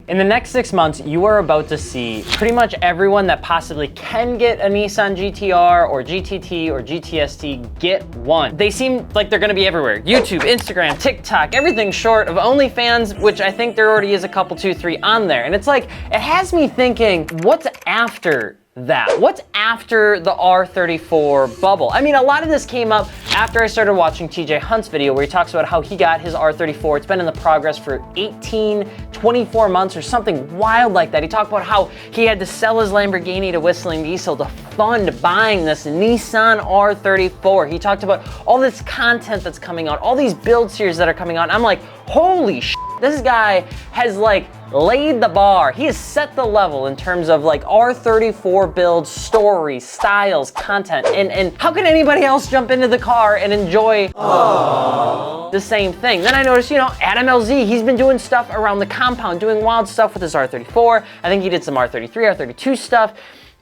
In the next 6 months, you are about to see pretty much everyone that possibly can get a Nissan GTR or GTT or GTST get one. They seem like they're gonna be everywhere. YouTube, Instagram, TikTok, everything short of OnlyFans, which I think there already is a couple, 2, 3 on there. And it's like, it has me thinking, what's after that? What's after the R34 bubble? I mean, a lot of this came up after I started watching TJ Hunt's video where he talks about how he got his R34. It's been in the progress for 18, 24 months or something wild like that. He talked about how he had to sell his Lamborghini to Whistling Diesel to fund buying this Nissan R34. He talked about all this content that's coming out, all these build series that are coming out. I'm like, holy shit, this guy has like laid the bar. He has set the level in terms of like R34 builds, stories, styles, content, and how can anybody else jump into the car and enjoy the same thing? Then I noticed, you know, Adam LZ, he's been doing stuff around the compound, doing wild stuff with his R34. I think he did some R33, R32 stuff.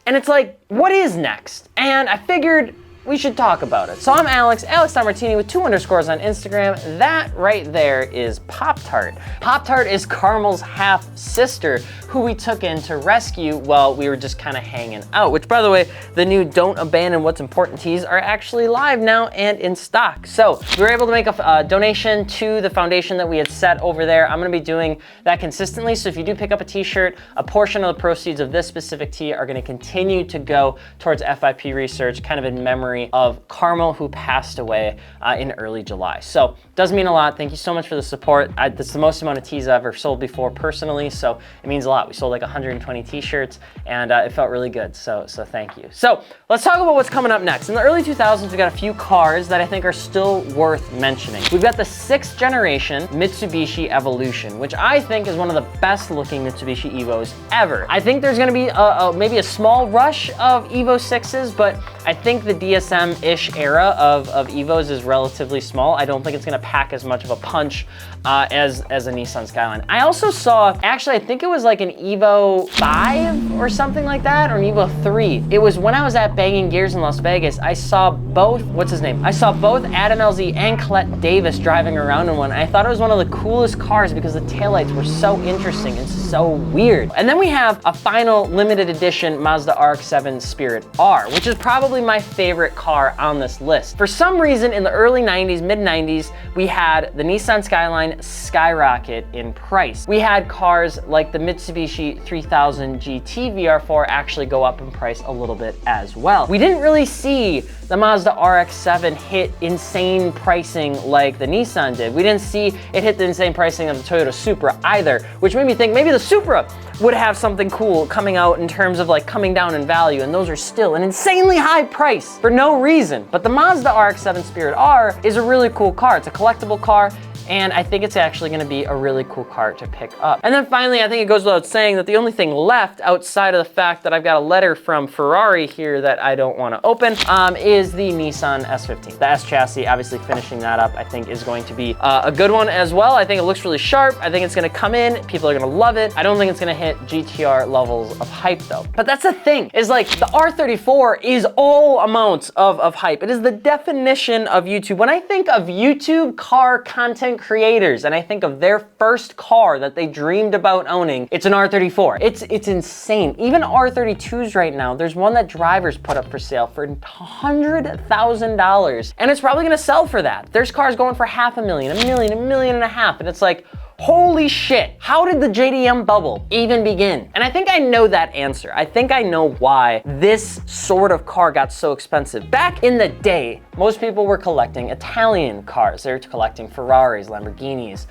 And it's like, what is next? And I figured we should talk about it. So I'm Alex, AlexMartini with 2 underscores on Instagram. That right there is Pop-Tart. Pop-Tart is Carmel's half-sister who we took in to rescue while we were just kind of hanging out, which by the way, the new Don't Abandon What's Important tees are actually live now and in stock. So we were able to make a donation to the foundation that we had set over there. I'm gonna be doing that consistently. So if you do pick up a t-shirt, a portion of the proceeds of this specific tee are gonna continue to go towards FIP research, kind of in memory of Carmel, who passed away in early July. So does mean a lot. Thank you so much for the support. That's the most amount of tees I've ever sold before personally, so it means a lot. We sold like 120 t-shirts and it felt really good, so thank you. So let's talk about what's coming up next. In the early 2000s, we got a few cars that I think are still worth mentioning. We've got the 6th generation Mitsubishi Evolution, which I think is one of the best looking Mitsubishi Evos ever. I think there's gonna be maybe a small rush of Evo 6s, but I think the DSM-ish era of Evos is relatively small. I don't think it's gonna pack as much of a punch as a Nissan Skyline. I also saw, actually I think it was like an Evo 5 or something like that, or an Evo 3. It was when I was at Banging Gears in Las Vegas, I saw both, what's his name? I saw both Adam LZ and Colette Davis driving around in one. I thought it was one of the coolest cars because the taillights were so interesting and so weird. And then we have a final limited edition Mazda RX-7 Spirit R, which is probably my favorite car on this list. For some reason in the early 90s, mid 90s, we had the Nissan Skyline skyrocket in price. We had cars like the Mitsubishi 3000 GT VR4 actually go up in price a little bit as well. We didn't really see the Mazda RX-7 hit insane pricing like the Nissan did. We didn't see it hit the insane pricing of the Toyota Supra either, which made me think maybe the Supra would have something cool coming out in terms of like coming down in value, and those are still an insanely high price for no reason. But the Mazda RX-7 Spirit R is a really cool car. It's a collectible car, and I think it's actually gonna be a really cool car to pick up. And then finally, I think it goes without saying that the only thing left outside of the fact that I've got a letter from Ferrari here that I don't wanna open is the Nissan S15. The S chassis, obviously finishing that up, I think is going to be a good one as well. I think it looks really sharp. I think it's gonna come in, people are gonna love it. I don't think it's gonna hit GTR levels of hype though. But that's the thing, is like the R34 is all amounts of hype. It is the definition of YouTube. When I think of YouTube car content creators and I think of their first car that they dreamed about owning, it's an R34. It's insane. Even R32s right now, there's one that drivers put up for sale for $100,000, and it's probably gonna sell for that. There's cars going for $500,000, $1 million, $1.5 million, and it's like, holy shit, how did the JDM bubble even begin? And I think I know that answer. I think I know why this sort of car got so expensive. Back in the day, most people were collecting Italian cars. They were collecting Ferraris, Lamborghinis,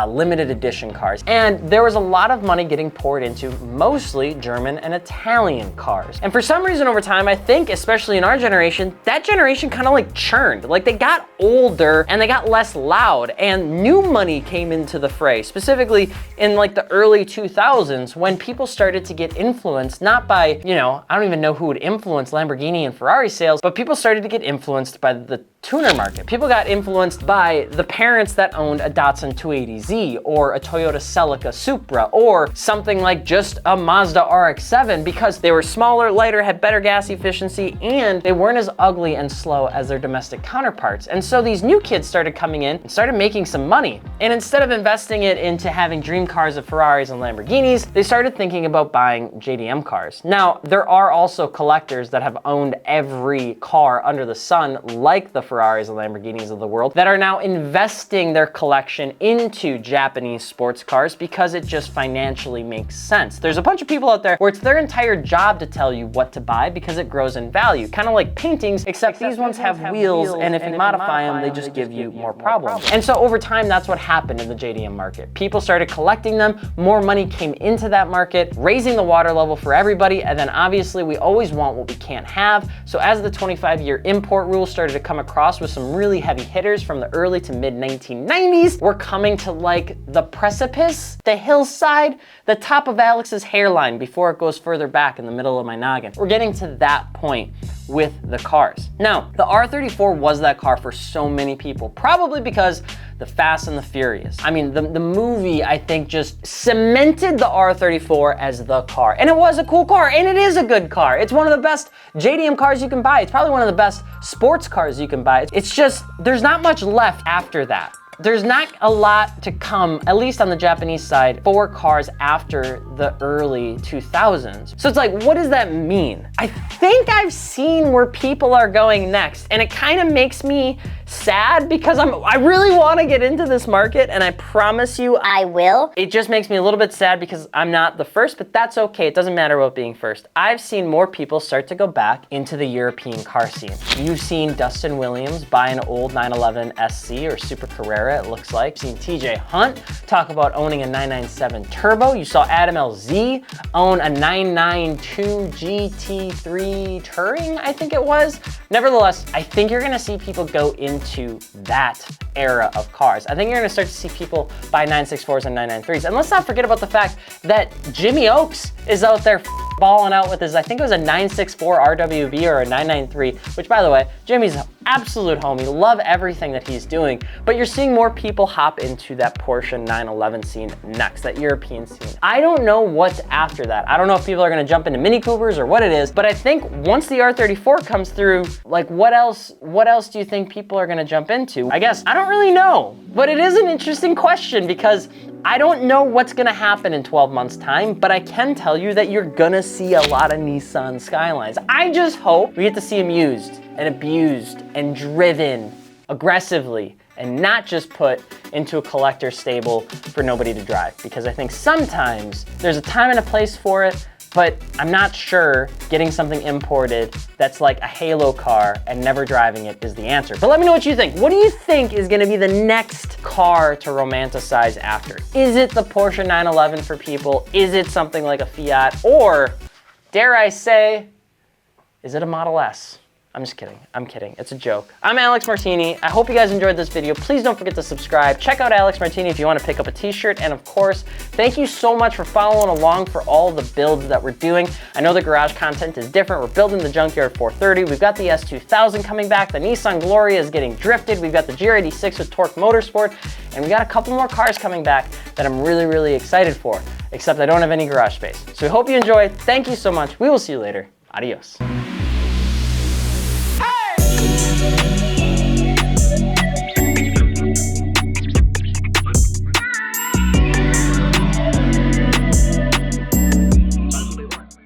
limited edition cars. And there was a lot of money getting poured into mostly German and Italian cars. And for some reason over time, I think, especially in our generation, that generation kind of like churned. Like they got older and they got less loud, and new money came into the fray. Specifically in like the early 2000s, when people started to get influenced, not by, you know, I don't even know who would influence Lamborghini and Ferrari sales, but people started to get influenced by the tuner market. People got influenced by the parents that owned a Datsun 280Z or a Toyota Celica Supra or something like just a Mazda RX-7 because they were smaller, lighter, had better gas efficiency, and they weren't as ugly and slow as their domestic counterparts. And so these new kids started coming in and started making some money. And instead of investing it into having dream cars of Ferraris and Lamborghinis, they started thinking about buying JDM cars. Now, there are also collectors that have owned every car under the sun, like the Ferraris and Lamborghinis of the world, that are now investing their collection into Japanese sports cars because it just financially makes sense. There's a bunch of people out there where it's their entire job to tell you what to buy because it grows in value. Kind of like paintings, except these ones have wheels, and if you modify them, they just give you more problems. And so over time, that's what happened in the JDM market. People started collecting them, more money came into that market, raising the water level for everybody, and then obviously we always want what we can't have. So as the 25-year import rule started to come across with some really heavy hitters from the early to mid 1990s, we're coming to like the precipice, the hillside, the top of Alex's hairline before it goes further back in the middle of my noggin. We're getting to that point with the cars. Now, the R34 was that car for so many people, probably because the Fast and the Furious. I mean, the movie, I think, just cemented the R34 as the car. And it was a cool car, and it is a good car. It's one of the best JDM cars you can buy. It's probably one of the best sports cars you can buy. It's just, there's not much left after that. There's not a lot to come, at least on the Japanese side, for cars after the early 2000s. So it's like, what does that mean? I think I've seen where people are going next, and it kind of makes me sad because I really want to get into this market, and I promise you I will. It just makes me a little bit sad because I'm not the first, but that's okay. It doesn't matter about being first. I've seen more people start to go back into the European car scene. You've seen Dustin Williams buy an old 911 SC or Super Carrera, it looks like. You've seen TJ Hunt talk about owning a 997 Turbo. You saw Adam LZ own a 992 GT3 Touring, I think it was. Nevertheless, I think you're gonna see people go into that era of cars. I think you're gonna start to see people buy 964s and 993s. And let's not forget about the fact that Jimmy Oaks is out there balling out with his, I think it was a 964 RWB or a 993, which by the way, Jimmy's an absolute homie. Love everything that he's doing, but you're seeing more people hop into that Porsche 911 scene next, that European scene. I don't know what's after that. I don't know if people are gonna jump into Mini Coopers or what it is, but I think once the R34 comes through, like what else do you think people are gonna jump into? I guess, I don't really know, but it is an interesting question because I don't know what's gonna happen in 12 months time, but I can tell you that you're gonna see a lot of Nissan Skylines. I just hope we get to see them used and abused and driven aggressively and not just put into a collector stable for nobody to drive. Because I think sometimes there's a time and a place for it, but I'm not sure getting something imported that's like a halo car and never driving it is the answer. But let me know what you think. What do you think is gonna be the next car to romanticize after? Is it the Porsche 911 for people? Is it something like a Fiat? Or, dare I say, is it a Model S? I'm just kidding. I'm kidding. It's a joke. I'm AlexMartini. I hope you guys enjoyed this video. Please don't forget to subscribe. Check out AlexMartini if you want to pick up a t-shirt. And of course, thank you so much for following along for all the builds that we're doing. I know the garage content is different. We're building the Junkyard 430. We've got the S2000 coming back. The Nissan Gloria is getting drifted. We've got the GR86 with Torque Motorsport. And we got a couple more cars coming back that I'm really, really excited for. Except I don't have any garage space. So we hope you enjoy. Thank you so much. We will see you later. Adios.